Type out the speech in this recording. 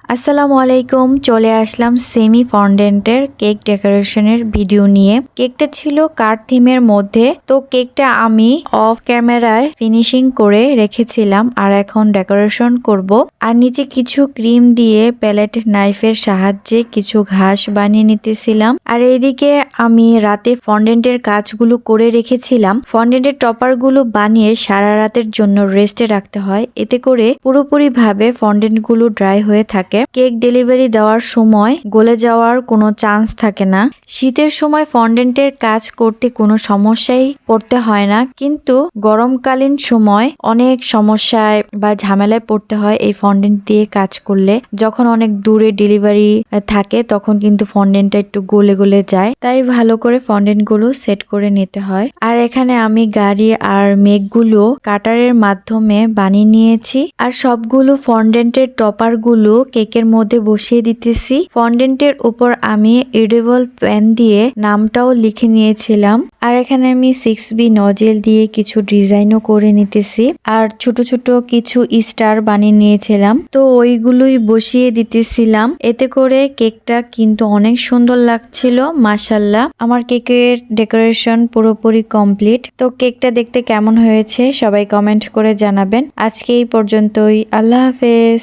আসসালামু আলাইকুম। চলে আসলাম সেমি ফন্ডেন্টের কেক ডেকোরেশনের ভিডিও নিয়ে। কেকটা ছিল কার্ড থিমের মধ্যে, তো কেকটা আমি অফ ক্যামেরায় ফিনিশিং করে রেখেছিলাম আর এখন ডেকোরেশন করব। আর নিচে কিছু ক্রিম দিয়ে প্যালেট নাইফের সাহায্যে কিছু ঘাস বানিয়ে নিতেছিলাম। আর এইদিকে আমি রাতে ফন্ডেন্টের কাজগুলো করে রেখেছিলাম। ফন্ডেন্টের টপারগুলো বানিয়ে সারা রাতের জন্য রেস্টে রাখতে হয়, এতে করে পুরোপুরি ভাবে ফন্ডেন্টগুলো ড্রাই হয়ে থাকে। কেক ডেলিভারি দেওয়ার সময় গলে যাওয়ার কোনো চান্স থাকে না। শীতের সময় ফন্ডেন্টের কাজ করতে কোনো সমস্যাই পড়তে হয় না, কিন্তু গরমকালীন সময় অনেক সমস্যায় বা ঝামেলায় পড়তে হয় এই ফন্ডেন্ট দিয়ে কাজ করলে। যখন অনেক দূরে ডেলিভারি থাকে তখন কিন্তু ফন্ডেন্টটা একটু গলে গলে যায়, তাই ভালো করে ফন্ডেন্টগুলো সেট করে নিতে হয়। আর এখানে আমি গাড়ি আর মেঘগুলো কাটারের মাধ্যমে বানিয়ে নিয়েছি আর সবগুলো ফন্ডেন্টের টপারগুলো কেকের মধ্যে বসিয়ে দিতেছি। ফন্ডেন্টের উপর আমি এডিবল পেন দিয়ে নামটাও লিখে নিয়েছিলাম। আর এখানে আমি 6B নজেল দিয়ে কিছু ডিজাইনও করে নিতেছি আর ছোট ছোট কিছু স্টার বানিয়ে নিয়েছিলাম, তো ওইগুলোই বসিয়ে দিতেছিলাম। এতে করে কেকটা কিন্তু অনেক সুন্দর লাগছিল। মাশাআল্লাহ, আমার কেকের ডেকোরেশন পুরোপুরি কমপ্লিট। তো কেকটা দেখতে কেমন হয়েছে সবাই কমেন্ট করে জানাবেন। আজকে এই পর্যন্তই। আল্লাহ হাফেজ।